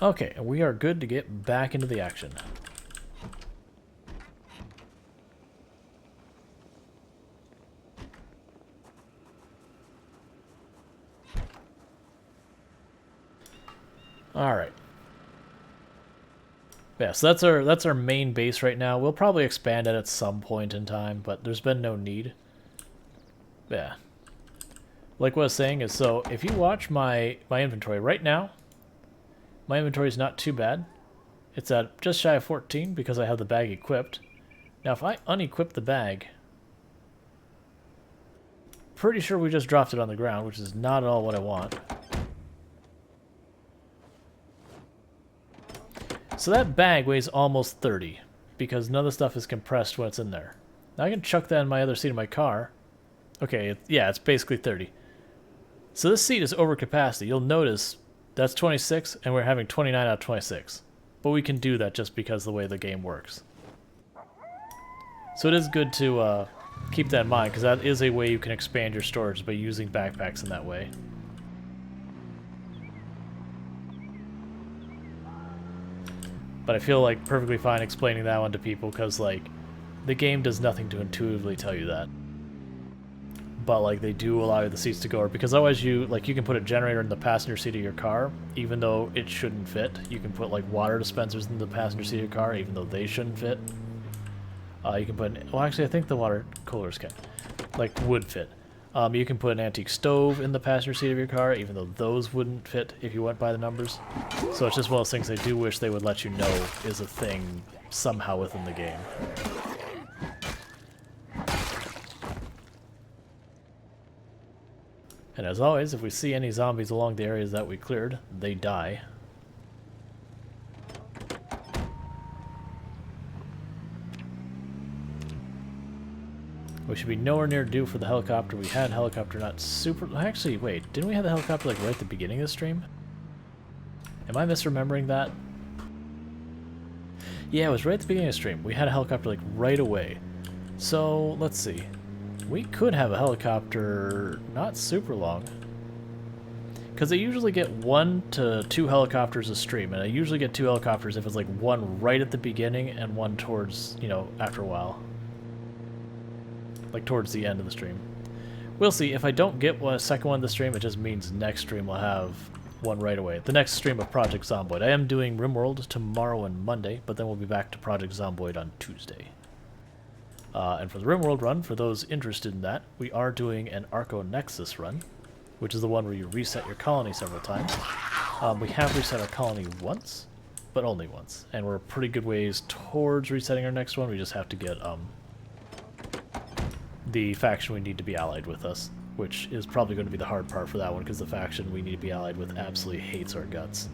Okay, and we are good to get back into the action. Alright. Yeah, so that's our main base right now. We'll probably expand it at some point in time, but there's been no need. Yeah. Like what I was saying is, so if you watch my inventory right now, my inventory is not too bad. It's at just shy of 14 because I have the bag equipped. Now if I unequip the bag, pretty sure we just dropped it on the ground, which is not at all what I want. So that bag weighs almost 30 because none of the stuff is compressed when it's in there. Now I can chuck that in my other seat of my car. Okay, yeah, it's basically 30. So this seat is over capacity. You'll notice that's 26 and we're having 29 out of 26. But we can do that just because of the way the game works. So it is good to keep that in mind because that is a way you can expand your storage by using backpacks in that way. But I feel like perfectly fine explaining that one to people because, like, the game does nothing to intuitively tell you that. But, like, they do allow the seats to go, because otherwise you can put a generator in the passenger seat of your car, even though it shouldn't fit. You can put, like, water dispensers in the passenger seat of your car, even though they shouldn't fit. You can put, well, actually, I think the water coolers can, like, would fit. You can put an antique stove in the passenger seat of your car, even though those wouldn't fit if you went by the numbers. So it's just one of those things I do wish they would let you know is a thing somehow within the game. And as always, if we see any zombies along the areas that we cleared, they die. We should be nowhere near due for the helicopter. We had helicopter not super... Actually, wait. Didn't we have the helicopter like right at the beginning of the stream? Am I misremembering that? Yeah, it was right at the beginning of the stream. We had a helicopter like right away. So, let's see. We could have a helicopter not super long. Because they usually get 1 to 2 helicopters a stream. And I usually get 2 helicopters if it's like one right at the beginning and one towards, you know, after a while. Like towards the end of the stream. We'll see. If I don't get a second one this stream, it just means next stream will have one right away. The next stream of Project Zomboid. I am doing RimWorld tomorrow and Monday, but then we'll be back to Project Zomboid on Tuesday. And for the RimWorld run, for those interested in that, we are doing an Arco Nexus run, which is the one where you reset your colony several times. We have reset our colony once, but only once. And we're a pretty good ways towards resetting our next one. We just have to get the faction we need to be allied with us, which is probably going to be the hard part for that one, because the faction we need to be allied with absolutely hates our guts.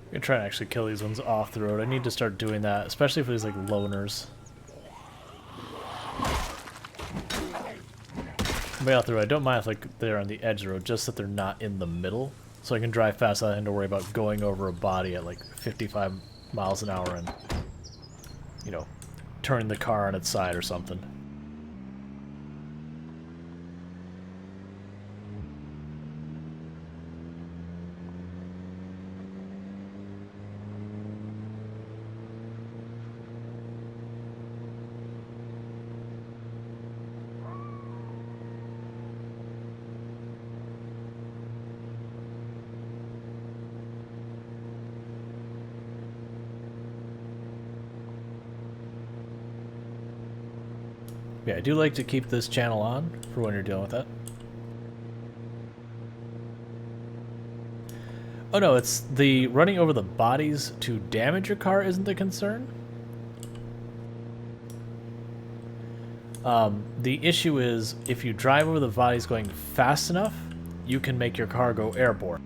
I'm gonna try and actually kill these ones off the road. I need to start doing that, especially for these like loners. Way off the road. I don't mind if like they're on the edge of the road, just that they're not in the middle. So I can drive fast without having to worry about going over a body at like 55 miles an hour and, you know, turning the car on its side or something. Yeah, I do like to keep this channel on for when you're dealing with that. Oh no, it's the running over the bodies to damage your car isn't the concern. The issue is, if you drive over the bodies going fast enough, you can make your car go airborne.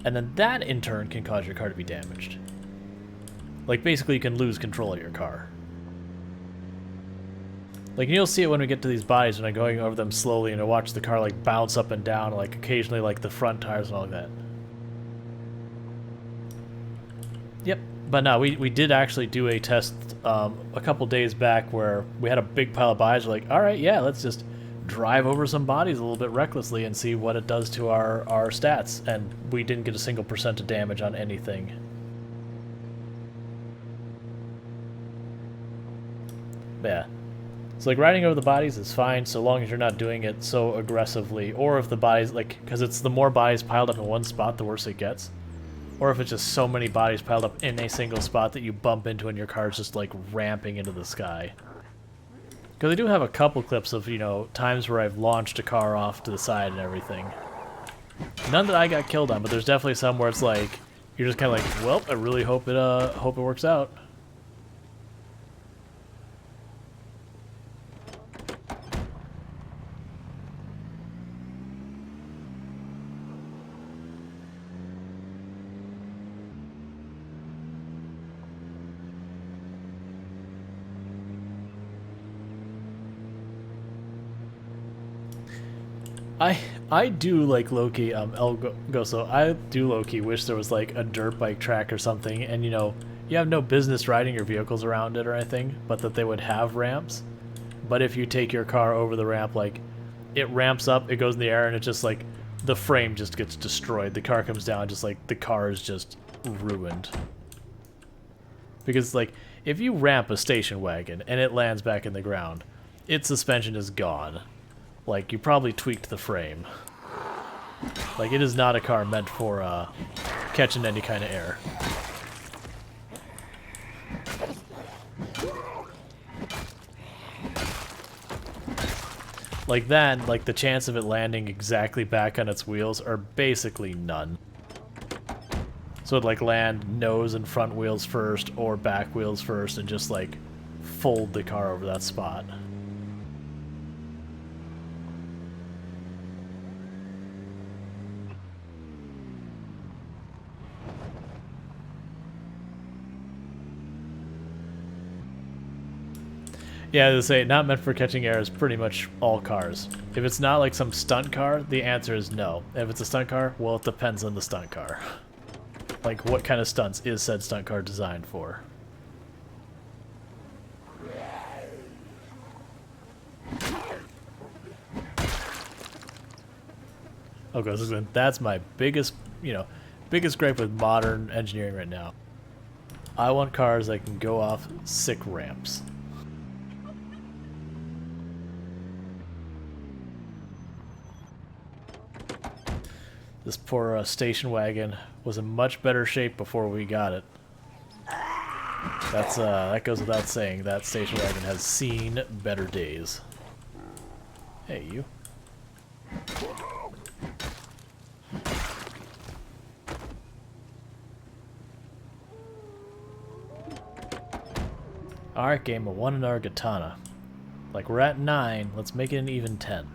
And then that, in turn, can cause your car to be damaged. Like, basically, you can lose control of your car. Like, you'll see it when we get to these bodies, when I'm going over them slowly, and I watch the car, like, bounce up and down, like, occasionally, like, the front tires and all that. Yep. But no, we did actually do a test a couple days back where we had a big pile of bodies. We're like, alright, yeah, let's just drive over some bodies a little bit recklessly and see what it does to our stats. And we didn't get a single % of damage on anything. But yeah. So, like, riding over the bodies is fine so long as you're not doing it so aggressively. Or if the bodies, like, because it's the more bodies piled up in one spot, the worse it gets. Or if it's just so many bodies piled up in a single spot that you bump into and your car's just, like, ramping into the sky. Because I do have a couple clips of, you know, times where I've launched a car off to the side and everything. None that I got killed on, but there's definitely some where it's like, you're just kind of like, well, I really hope it works out. I do like low-key, El Goso, I do low-key wish there was like a dirt bike track or something, and you know, you have no business riding your vehicles around it or anything, but that they would have ramps. But if you take your car over the ramp, like, it ramps up, it goes in the air, and it just like, the frame just gets destroyed. The car comes down, just like, the car is just ruined. Because like, if you ramp a station wagon and it lands back in the ground, its suspension is gone. Like, you probably tweaked the frame. Like, it is not a car meant for catching any kind of air. Like that, like the chance of it landing exactly back on its wheels are basically none. So it'd like land nose and front wheels first or back wheels first and just like fold the car over that spot. Yeah, to say, not meant for catching air is pretty much all cars. If it's not like some stunt car, the answer is no. If it's a stunt car, well, it depends on the stunt car. Like, what kind of stunts is said stunt car designed for? Okay, so that's my biggest, biggest gripe with modern engineering right now. I want cars that can go off sick ramps. This poor station wagon was in much better shape before we got it. That goes without saying. That station wagon has seen better days. Hey, you. Alright, game, a 1 in our katana. Like, we're at 9, let's make it an even 10.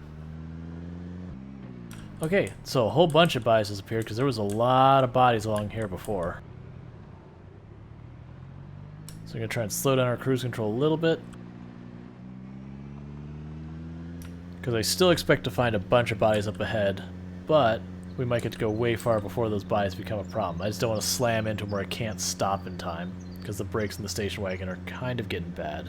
Okay, so a whole bunch of bodies has appeared because there was a lot of bodies along here before. So we're going to try and slow down our cruise control a little bit. Because I still expect to find a bunch of bodies up ahead, but we might get to go way far before those bodies become a problem. I just don't want to slam into them where I can't stop in time, because the brakes in the station wagon are kind of getting bad.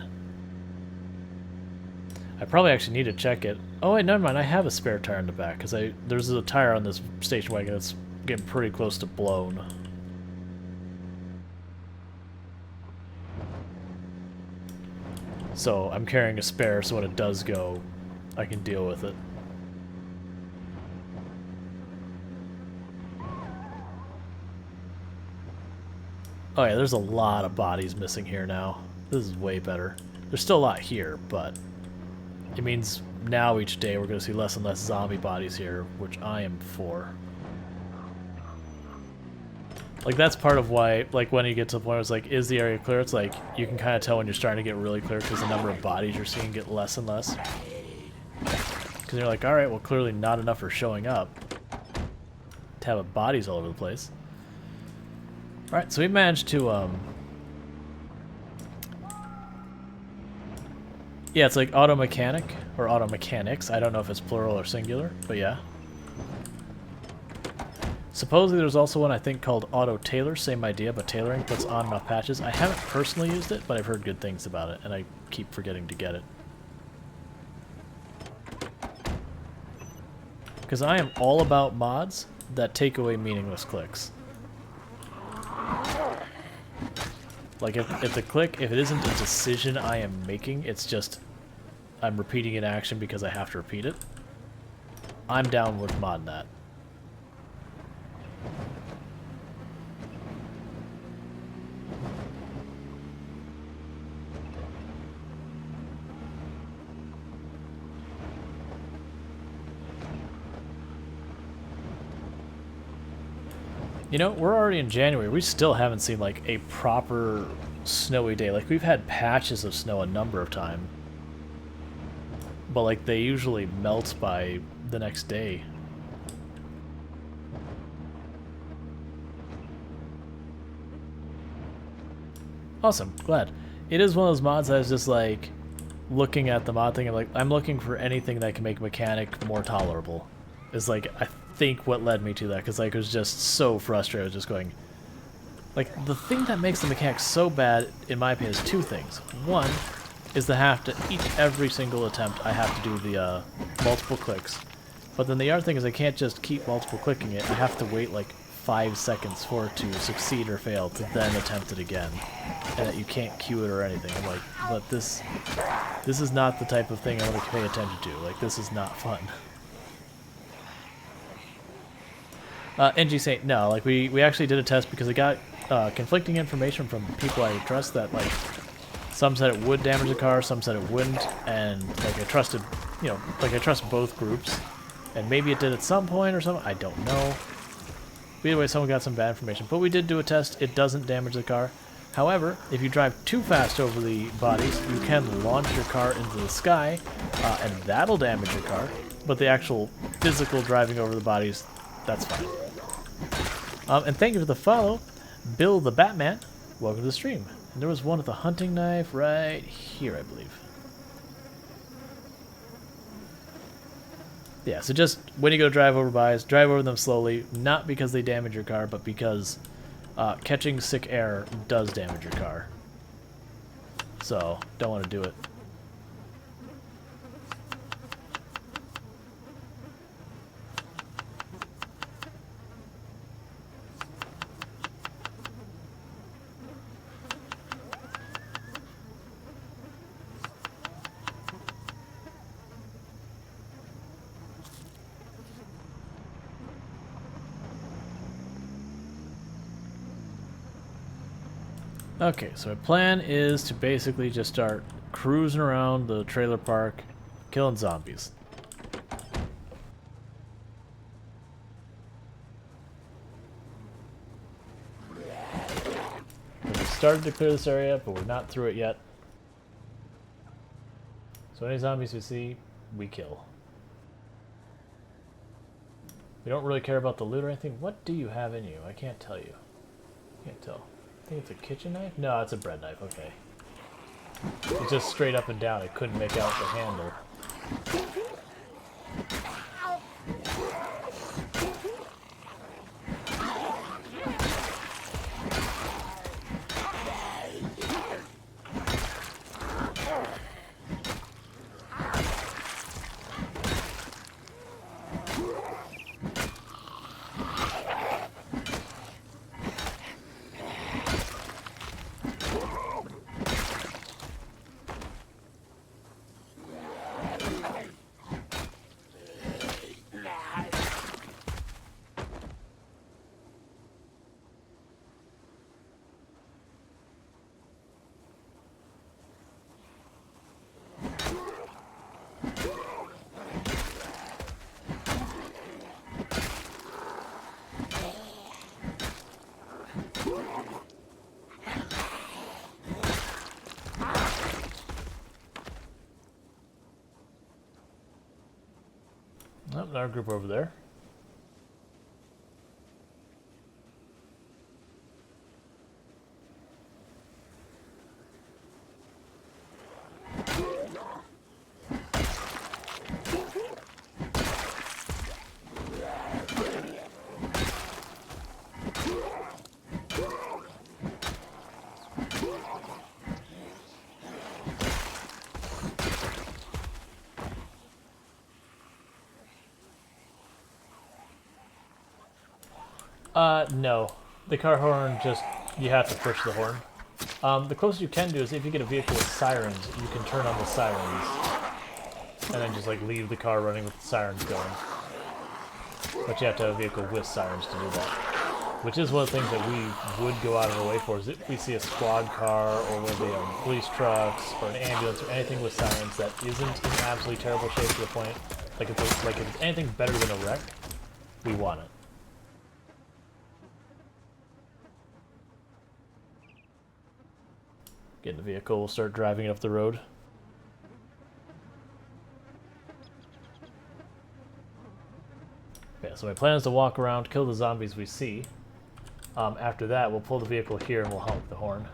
I probably actually need to check it. Oh wait, never mind, I have a spare tire in the back, because there's a tire on this station wagon that's getting pretty close to blown. So I'm carrying a spare, so when it does go, I can deal with it. Oh yeah, there's a lot of bodies missing here now. This is way better. There's still a lot here, but it means now each day we're going to see less and less zombie bodies here, which I am for. Like, that's part of why, like, when you get to the point where it's like, is the area clear? It's like, you can kind of tell when you're starting to get really clear because the number of bodies you're seeing get less and less. Because you're like, alright, well, clearly not enough are showing up to have bodies all over the place. Alright, so we managed to, yeah, it's like auto mechanic, or auto mechanics. I don't know if it's plural or singular, but yeah. Supposedly there's also one I think called auto tailor, same idea, but tailoring puts on and off patches. I haven't personally used it, but I've heard good things about it, and I keep forgetting to get it. Because I am all about mods that take away meaningless clicks. Like, if the click, if it isn't a decision I am making, it's just I'm repeating an action because I have to repeat it, I'm down with modding that. You know, we're already in January. We still haven't seen, like, a proper snowy day. Like, we've had patches of snow a number of times. But, like, they usually melt by the next day. Awesome. Glad. It is one of those mods that I was just, like, looking at the mod thing. I'm looking for anything that can make mechanic more tolerable. It's like, I think what led me to that, because like, it was just so frustrated. I was just going, like, the thing that makes the mechanics so bad, in my opinion, is two things. One is the have to, every single attempt, I have to do the multiple clicks. But then the other thing is I can't just keep multiple clicking it. I have to wait like 5 seconds for it to succeed or fail to then attempt it again. And that you can't queue it or anything. I'm like, but this is not the type of thing I want to pay attention to. Like, this is not fun. NG Saint, no, like we actually did a test because it got conflicting information from people I trust that, like, some said it would damage the car, some said it wouldn't, and like I trusted, you know, like I trust both groups, and maybe it did at some point or something, I don't know. But either way, someone got some bad information, but we did do a test. It doesn't damage the car. However, if you drive too fast over the bodies, you can launch your car into the sky, and that'll damage your car, but the actual physical driving over the bodies, that's fine. And thank you for the follow, Bill the Batman. Welcome to the stream. And there was one with a hunting knife right here, I believe. Yeah, so just when you go drive over bodies, drive over them slowly, not because they damage your car, but because catching sick air does damage your car. So, don't want to do it. Okay, so my plan is to basically just start cruising around the trailer park, killing zombies. We started to clear this area, but we're not through it yet. So any zombies we see, we kill. We don't really care about the loot or anything. What do you have in you? I can't tell you. Can't tell. I think it's a kitchen knife? No, it's a bread knife, okay. It's just straight up and down. I couldn't make out the handle. another group over there. No. The car horn just, you have to push the horn. The closest you can do is if you get a vehicle with sirens, you can turn on the sirens. And then just like leave the car running with the sirens going. But you have to have a vehicle with sirens to do that. Which is one of the things that we would go out of our way for, is if we see a squad car or one of the police trucks or an ambulance or anything with sirens that isn't in absolutely terrible shape to the point, like if it's anything better than a wreck, we want it. Get in the vehicle, we'll start driving it up the road. Yeah, so my plan is to walk around, kill the zombies we see. After that, we'll pull the vehicle here and we'll honk the horn.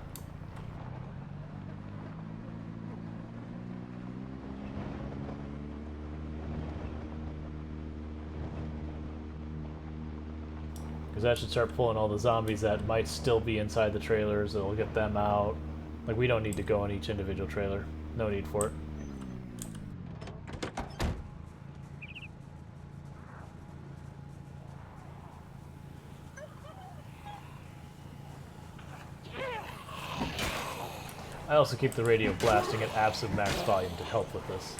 Because that should start pulling all the zombies that might still be inside the trailers. It'll get them out. Like, we don't need to go on each individual trailer. No need for it. I also keep the radio blasting at absolute max volume to help with this.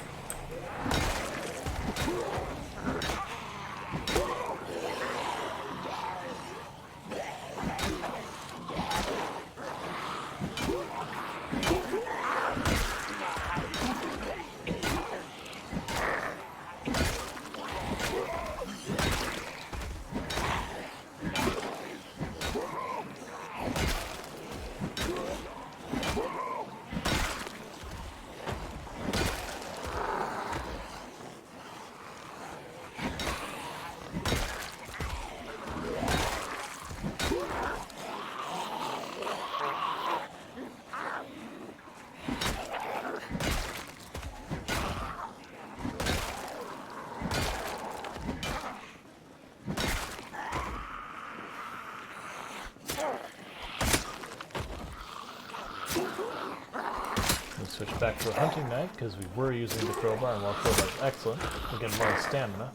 Switch back to a hunting knife because we were using the crowbar, and while crowbar is excellent, we get more stamina.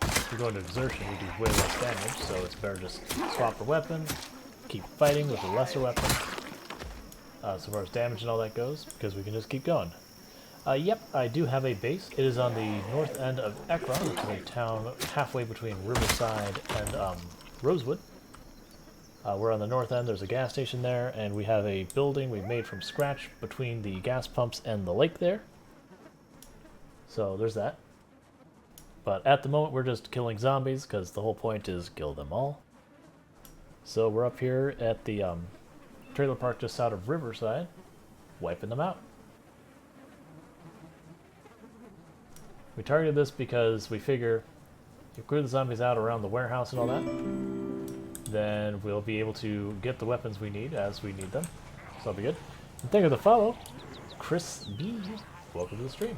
If we go into exertion, we do way less damage, so it's better just swap the weapon, keep fighting with a lesser weapon, so far as damage and all that goes, because we can just keep going. Yep, I do have a base. It is on the north end of Ekron, which is a town halfway between Riverside and Rosewood. We're on the north end, there's a gas station there, and we have a building we made from scratch between the gas pumps and the lake there. So there's that. But at the moment we're just killing zombies, because the whole point is kill them all. So we're up here at the trailer park just out of Riverside, wiping them out. We targeted this because we figure if we clear the zombies out around the warehouse and all that, then we'll be able to get the weapons we need as we need them. So that'll be good. And thank you for the follow, Chris B. Welcome to the stream.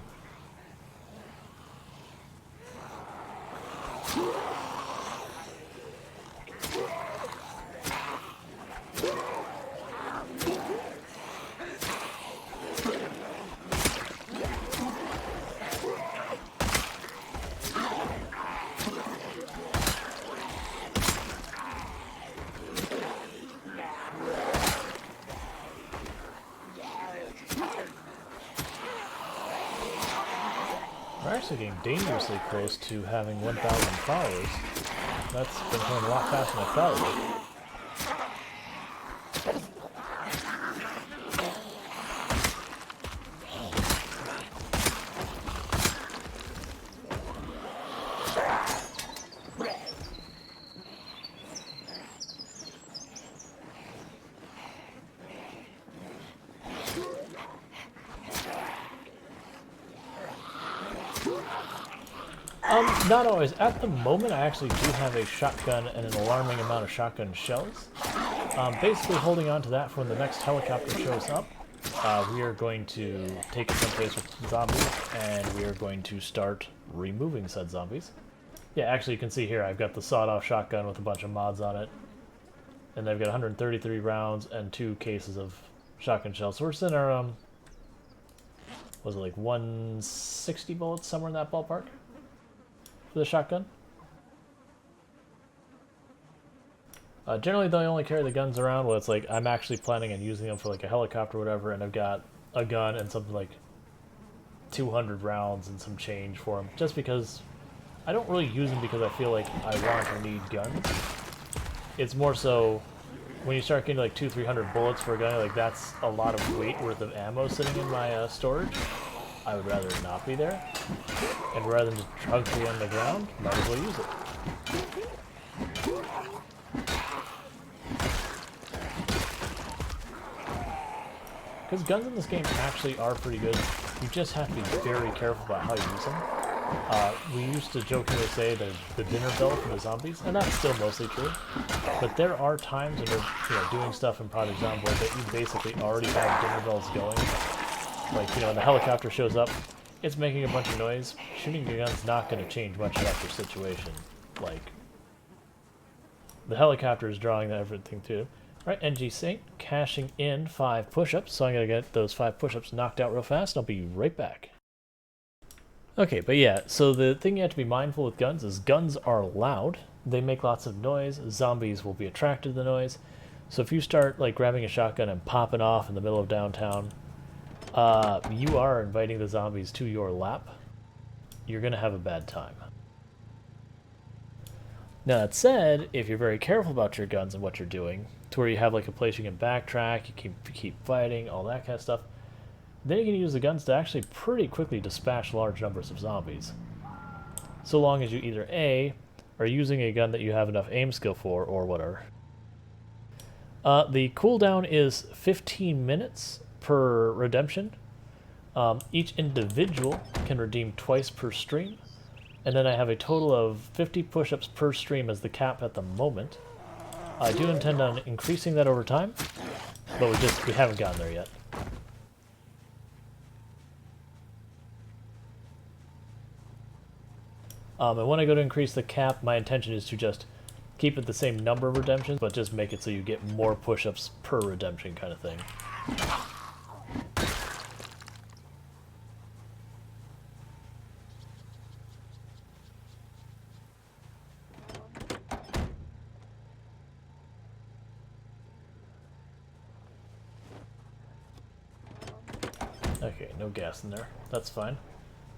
We're actually getting dangerously close to having 1,000 followers. That's been going a lot faster than I thought it would. Not always. At the moment, I actually do have a shotgun and an alarming amount of shotgun shells. Basically holding on to that for when the next helicopter shows up. We are going to take it someplace with zombies, and we are going to start removing said zombies. Yeah, actually you can see here I've got the sawed-off shotgun with a bunch of mods on it. And I've got 133 rounds and 2 cases of shotgun shells. So we're sitting our, was it like 160 bullets, somewhere in that ballpark? For the shotgun? Generally, though, I only carry the guns around when it's like I'm actually planning on using them for like a helicopter or whatever, and I've got a gun and something like 200 rounds and some change for them. Just because I don't really use them because I feel like I want or need guns. It's more so when you start getting like 200-300 bullets for a gun, like that's a lot of weight worth of ammo sitting in my storage. I would rather not be there, and rather than just chug it on the ground, might as well use it. Because guns in this game actually are pretty good. You just have to be very careful about how you use them. We used to jokingly say there's the dinner bell for the zombies, and that's still mostly true. But there are times when you're doing stuff in Project Zomboid that you basically already have dinner bells going. Like, when the helicopter shows up, it's making a bunch of noise. Shooting your gun's not going to change much about your situation. Like, the helicopter is drawing everything too. Alright, NG Saint, cashing in 5 push-ups, so I'm going to get those 5 push-ups knocked out real fast, and I'll be right back. Okay, but yeah, so the thing you have to be mindful with guns is guns are loud. They make lots of noise. Zombies will be attracted to the noise. So if you start like grabbing a shotgun and popping off in the middle of downtown, you are inviting the zombies to your lap. You're going to have a bad time. Now that said, if you're very careful about your guns and what you're doing, to where you have like a place you can backtrack, you keep fighting, all that kind of stuff, then you can use the guns to actually pretty quickly dispatch large numbers of zombies. So long as you either A, are using a gun that you have enough aim skill for, or whatever. The cooldown is 15 minutes per redemption. Each individual can redeem twice per stream. And then I have a total of 50 push-ups per stream as the cap at the moment. I do intend on increasing that over time, but we haven't gotten there yet. And when I go to increase the cap, my intention is to just keep it the same number of redemptions, but just make it so you get more push-ups per redemption kind of thing. Okay, no gas in there. That's fine.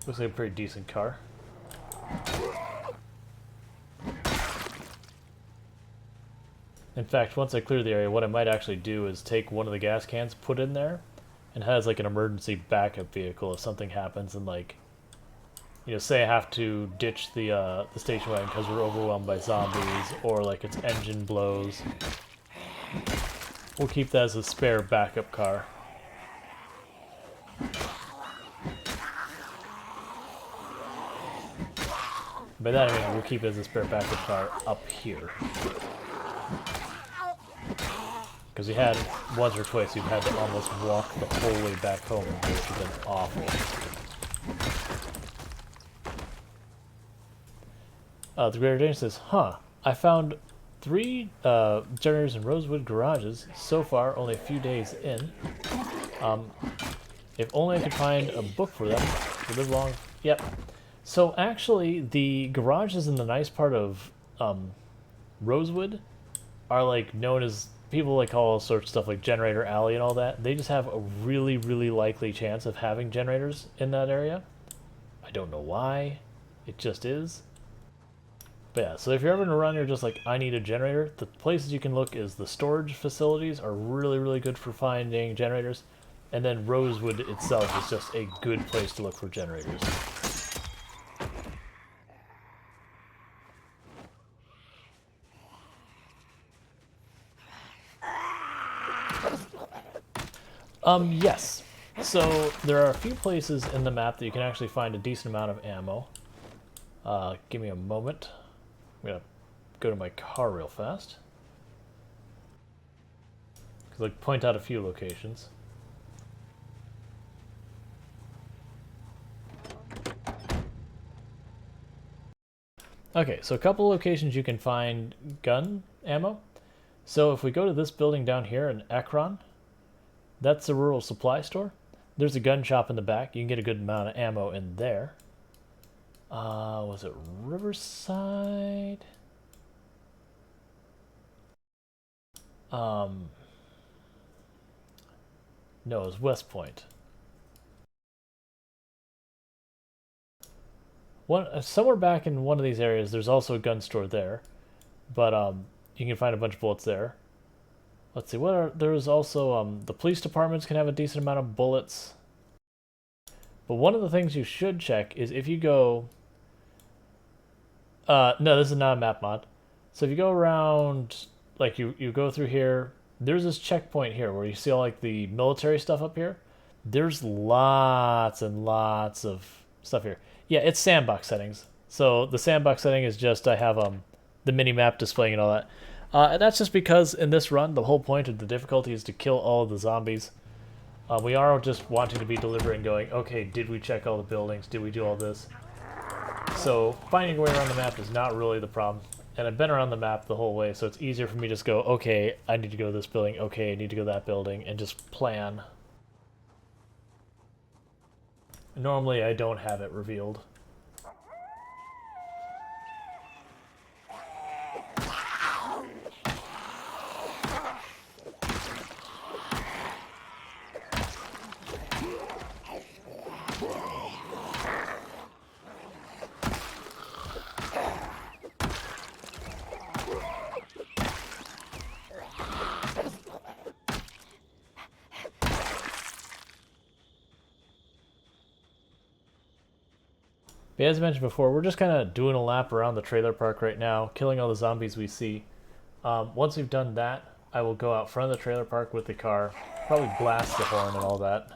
Looks like a pretty decent car. In fact, once I clear the area, what I might actually do is take one of the gas cans, put in there, and has like an emergency backup vehicle if something happens and like, say I have to ditch the station wagon because we're overwhelmed by zombies, or like its engine blows. We'll keep that as a spare backup car. By that I mean we'll keep it as a spare backup car up here. Because we had once or twice we've had to almost walk the whole way back home, which has been awful. The Greater Dane says, I found 3 generators in Rosewood garages so far, only a few days in. If only I could find a book for them to live long. Yep. So actually, the garages in the nice part of Rosewood are like known as, people like call all sorts of stuff like Generator Alley and all that. They just have a really, really likely chance of having generators in that area. I don't know why. It just is. But yeah, so if you're ever in a run, you're just like, I need a generator, the places you can look is the storage facilities are really, really good for finding generators. And then Rosewood itself is just a good place to look for generators. Yes. So there are a few places in the map that you can actually find a decent amount of ammo. Give me a moment. I'm gonna go to my car real fast. Cause I point out a few locations. Okay, so a couple locations you can find gun ammo. So if we go to this building down here in Ekron, that's a rural supply store. There's a gun shop in the back. You can get a good amount of ammo in there. Was it Riverside? No, it was West Point. Somewhere back in one of these areas, there's also a gun store there, but you can find a bunch of bullets there. Let's see, there's also the police departments can have a decent amount of bullets. But one of the things you should check is if you go. No, this is not a map mod. So if you go around, like you go through here, there's this checkpoint here where you see all like the military stuff up here. There's lots and lots of stuff here. Yeah, it's sandbox settings. So the sandbox setting is just I have the mini map displaying and all that. And that's just because in this run, the whole point of the difficulty is to kill all of the zombies. We are just wanting to be deliberate and going, okay, did we check all the buildings? Did we do all this? So finding a way around the map is not really the problem. And I've been around the map the whole way, so it's easier for me to just go, okay, I need to go to this building, okay, I need to go to that building, and just plan. Normally I don't have it revealed. But as I mentioned before, we're just kind of doing a lap around the trailer park right now, killing all the zombies we see. Once we've done that, I will go out front of the trailer park with the car, probably blast the horn and all that.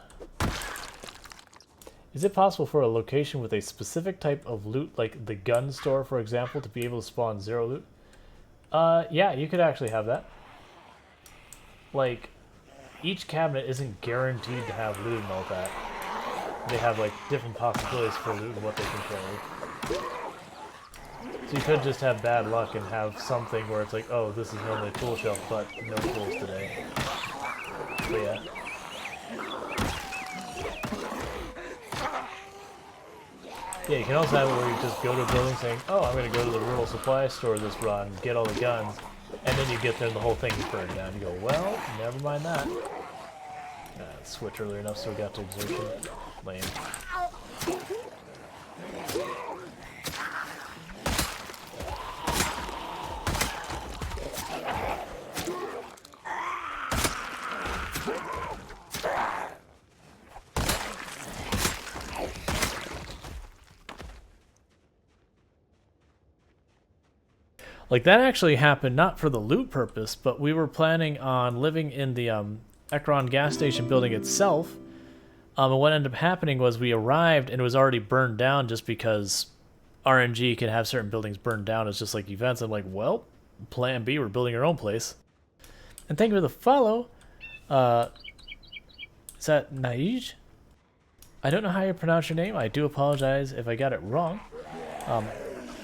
Is it possible for a location with a specific type of loot, like the gun store, for example, to be able to spawn 0 loot? Yeah, you could actually have that. Like, each cabinet isn't guaranteed to have loot and all that. They have like different possibilities for loot and what they can carry. So you could just have bad luck and have something where it's like, oh, this is normally a tool shelf, but no tools today. But yeah. Yeah, you can also have it where you just go to a building saying, oh, I'm going to go to the rural supply store this run, get all the guns, and then you get there and the whole thing's burned down. You go, well, never mind that. Switch early enough so we got to exertion. Lame. Like, that actually happened not for the loot purpose, but we were planning on living in the Ekron gas station building itself. And what ended up happening was we arrived and it was already burned down just because RNG can have certain buildings burned down. It's just like events. I'm like, well, plan B, we're building our own place. And thank you for the follow. Is that Naij? I don't know how you pronounce your name. I do apologize if I got it wrong.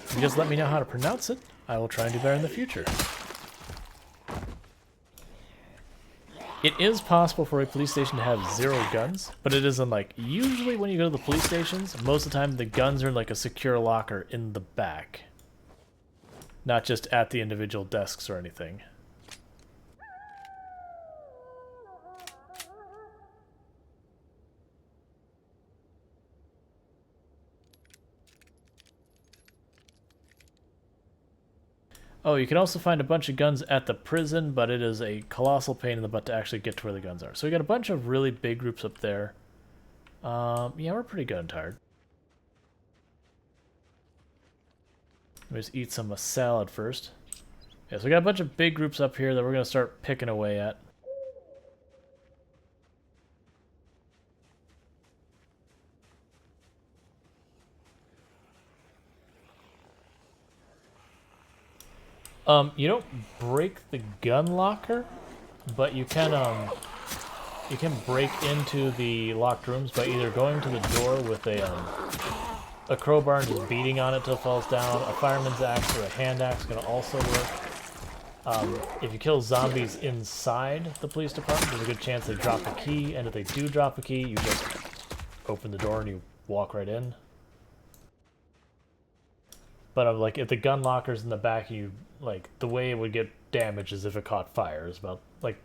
If you just let me know how to pronounce it, I will try and do better in the future. It is possible for a police station to have 0 guns, but it isn't like, usually when you go to the police stations, most of the time the guns are in like a secure locker in the back. Not just at the individual desks or anything. Oh, you can also find a bunch of guns at the prison, but it is a colossal pain in the butt to actually get to where the guns are. So we got a bunch of really big groups up there. Yeah, we're pretty gun tired. Let me just eat some salad first. Yeah, so we got a bunch of big groups up here that we're going to start picking away at. You don't break the gun locker, but you can break into the locked rooms by either going to the door with a crowbar and just beating on it till it falls down. A fireman's axe or a hand axe can also work. If you kill zombies inside the police department, there's a good chance they drop a key, and if they do drop a key, you just open the door and you walk right in. But like, if the gun locker's in the back, you like the way it would get damaged is if it caught fire. Is about like,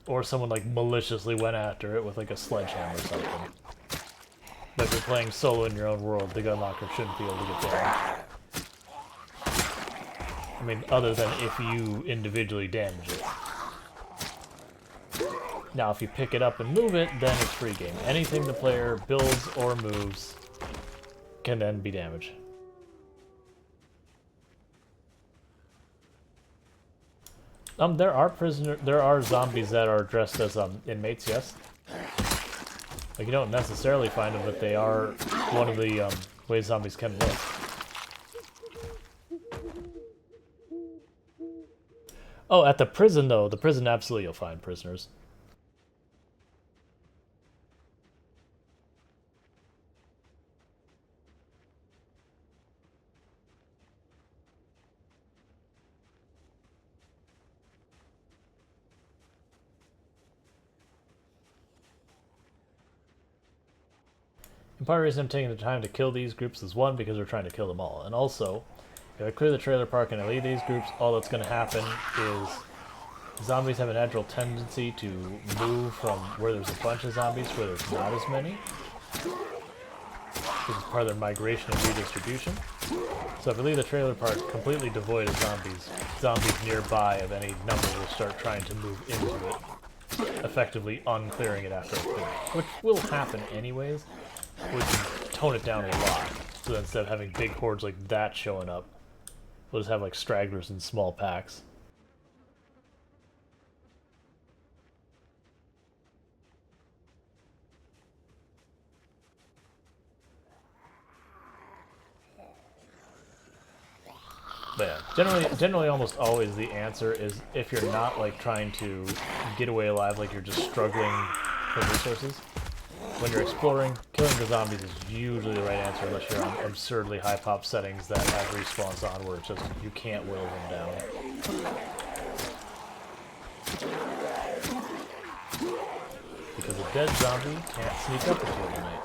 or someone like maliciously went after it with like a sledgehammer or something. But if you're playing solo in your own world, the gun locker shouldn't be able to get damaged. I mean, other than if you individually damage it. Now, if you pick it up and move it, then it's free game. Anything the player builds or moves can then be damaged. There are zombies that are dressed as inmates, yes. Like, you don't necessarily find them, but they are one of the ways zombies can look. Oh, at the prison though, the prison absolutely you'll find prisoners. And part of the reason I'm taking the time to kill these groups is one, because we're trying to kill them all, and also, if I clear the trailer park and I leave these groups, all that's going to happen is zombies have a natural tendency to move from where there's a bunch of zombies to where there's not as many. This is part of their migration and redistribution. So if I leave the trailer park completely devoid of zombies nearby of any number will start trying to move into it, effectively unclearing it after I clear it, which will happen anyways. We can tone it down a lot, so that instead of having big hordes like that showing up, we'll just have like stragglers in small packs. But yeah, generally almost always the answer is, if you're not like trying to get away alive, like you're just struggling for resources, when you're exploring, killing the zombies is usually the right answer, unless you're on absurdly high pop settings that have respawns on where it's just you can't whittle them down. Because a dead zombie can't sneak up into you at night.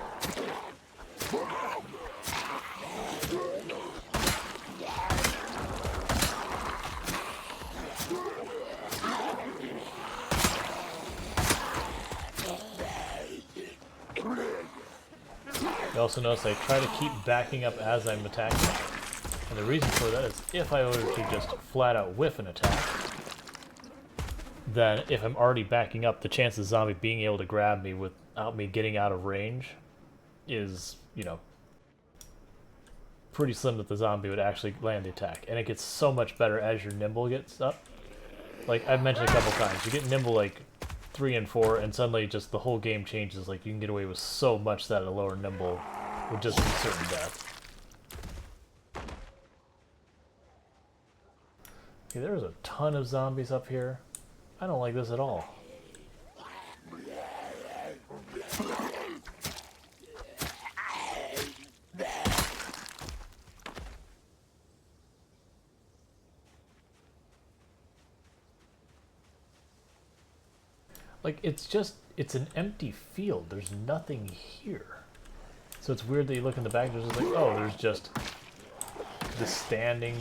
You also notice I try to keep backing up as I'm attacking, and the reason for that is if I were to just flat out whiff an attack, then if I'm already backing up, the chance of zombie being able to grab me without me getting out of range is, you know, pretty slim that the zombie would actually land the attack. And it gets so much better as your nimble gets up. Like I've mentioned a couple times, you get nimble like 3 and 4, and suddenly just the whole game changes. Like you can get away with so much that a lower nimble would just be certain death. Okay, there's a ton of zombies up here. I don't like this at all. Like, it's an empty field. There's nothing here. So it's weird that you look in the back, there's just like, oh, there's just this standing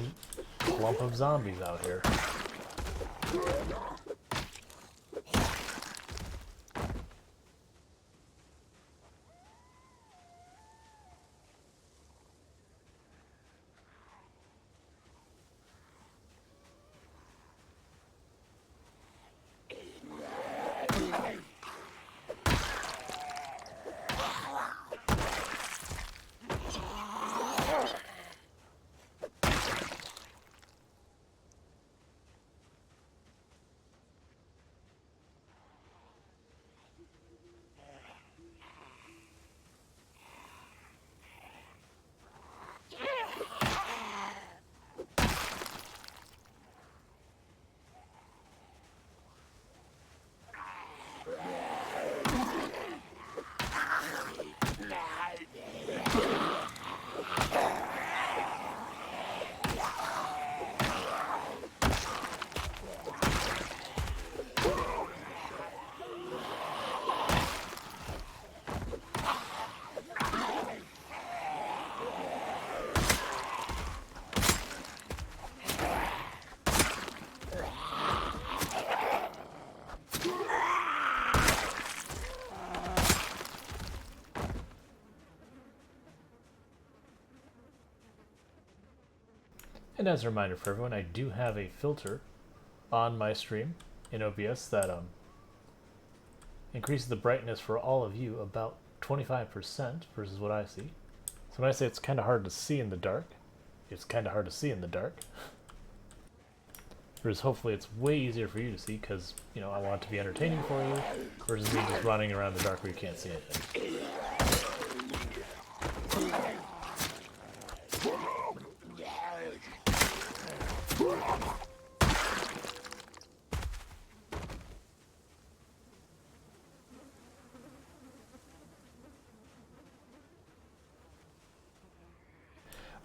clump of zombies out here. And as a reminder for everyone, I do have a filter on my stream in OBS that increases the brightness for all of you about 25% versus what I see. So when I say it's kind of hard to see in the dark, it's kind of hard to see in the dark. Whereas hopefully it's way easier for you to see because, you know, I want it to be entertaining for you versus me just running around in the dark where you can't see anything.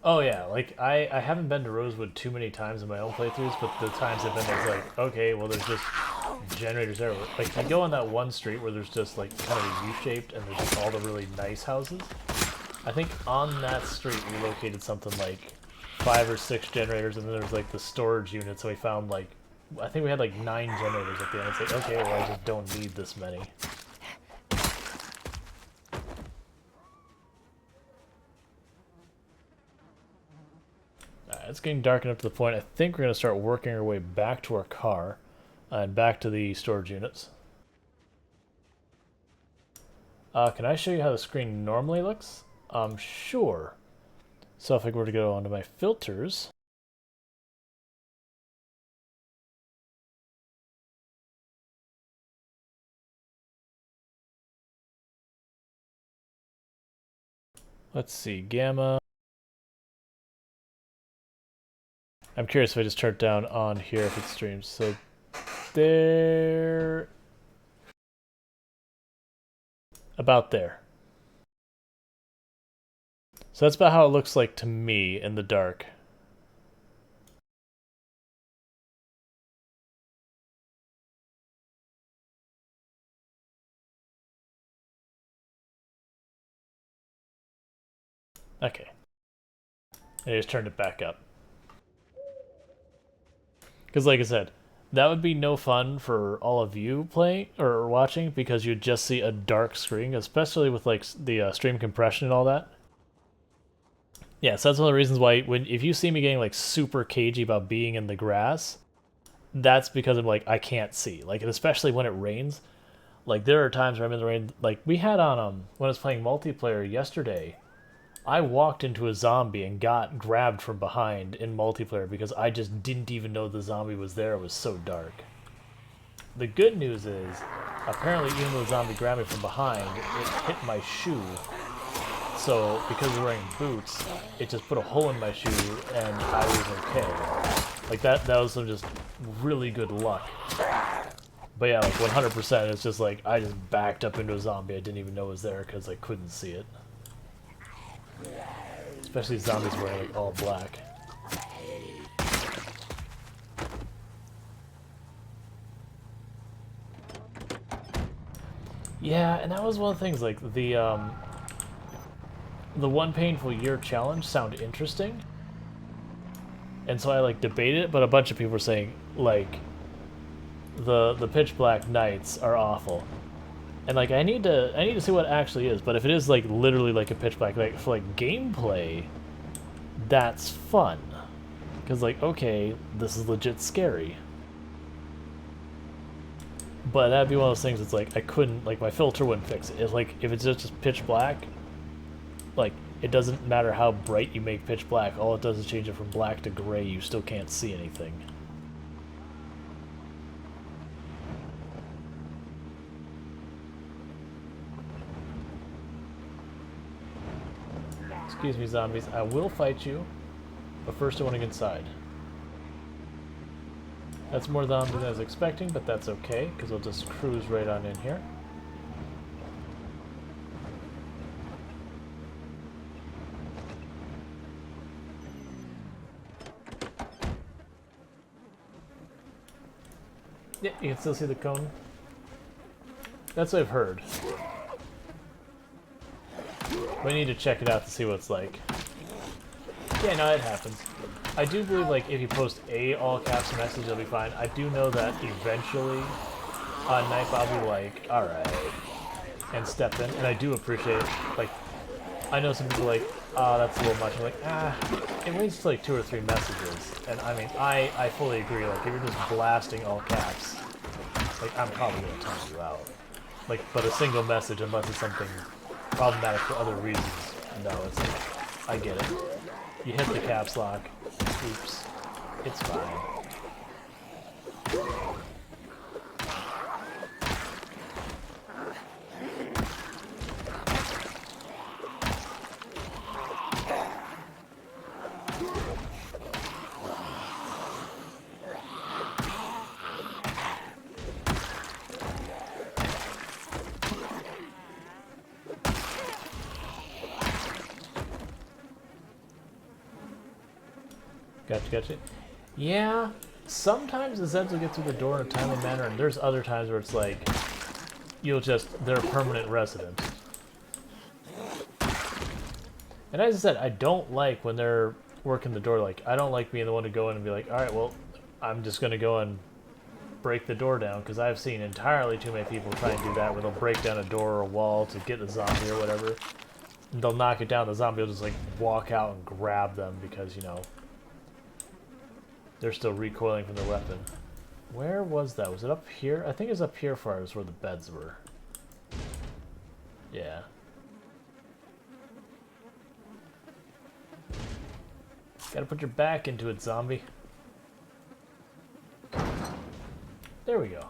Oh yeah, like I haven't been to Rosewood too many times in my own playthroughs, but the times I've been there, it's like, okay, well there's just generators there. Like you go on that one street where there's just like kind of a U-shaped and there's just all the really nice houses. I think on that street we located something like 5 or 6 generators, and then there was like the storage unit, so we found like, I think we had like 9 generators at the end. It's like, okay, well I just don't need this many. It's getting dark enough to the point I think we're going to start working our way back to our car and back to the storage units. Can I show you how the screen normally looks? Sure. So if I were to go onto my filters, let's see, gamma. I'm curious if I just turn it down on here if it streams. So there, about there. So that's about how it looks like to me in the dark. Okay. I just turned it back up. Because like I said, that would be no fun for all of you playing or watching because you'd just see a dark screen, especially with like the stream compression and all that. Yeah, so that's one of the reasons why if you see me getting like super cagey about being in the grass, that's because I'm like I can't see. Like especially when it rains. Like there are times where I'm in the rain. Like we had on when I was playing multiplayer yesterday, I walked into a zombie and got grabbed from behind in multiplayer because I just didn't even know the zombie was there. It was so dark. The good news is, apparently even though the zombie grabbed me from behind, it hit my shoe. So because I'm wearing boots, it just put a hole in my shoe and I was okay. Like that was some just really good luck. But yeah, like 100%, it's just like I just backed up into a zombie I didn't even know was there because I couldn't see it. Especially zombies wearing like all black. Yeah, and that was one of the things, like the one painful year challenge sounded interesting. And so I like debated it, but a bunch of people were saying like the pitch black nights are awful. And like I need to see what it actually is, but if it is like literally like a pitch black, like for like gameplay, that's fun. Cause like, okay, this is legit scary. But that'd be one of those things that's like I couldn't, like my filter wouldn't fix it. It's like if it's just pitch black, like it doesn't matter how bright you make pitch black, all it does is change it from black to gray, you still can't see anything. Excuse me, zombies. I will fight you, but first I want to get inside. That's more zombies than I was expecting, but that's okay, because we'll just cruise right on in here. Yeah, you can still see the cone. That's what I've heard. We need to check it out to see what it's like. Yeah, no, it happens. I do believe, like, if you post a all-caps message, it'll be fine. I do know that eventually, Knife, I'll be like, alright, and step in. And I do appreciate, like, I know some people, like, that's a little much. I'm like, it waits like 2 or 3 messages. And I mean, I fully agree. Like, if you're just blasting all caps, like, I'm probably going to time you out. Like, but a single message, unless it's something problematic for other reasons, no, it's like, I get it. You hit the caps lock. Oops. It's fine. Gotcha. Yeah, sometimes the Zeds will get through the door in a timely manner, and there's other times where it's like, they're a permanent resident. And as I said, I don't like when they're working the door, like, I don't like being the one to go in and be like, alright, well, I'm just gonna go and break the door down, because I've seen entirely too many people try and do that, where they'll break down a door or a wall to get the zombie or whatever. And they'll knock it down, the zombie will just, like, walk out and grab them, because, you know, they're still recoiling from their weapon. Where was that? Was it up here? I think it was up here far as where the beds were. Yeah. Gotta put your back into it, zombie. There we go.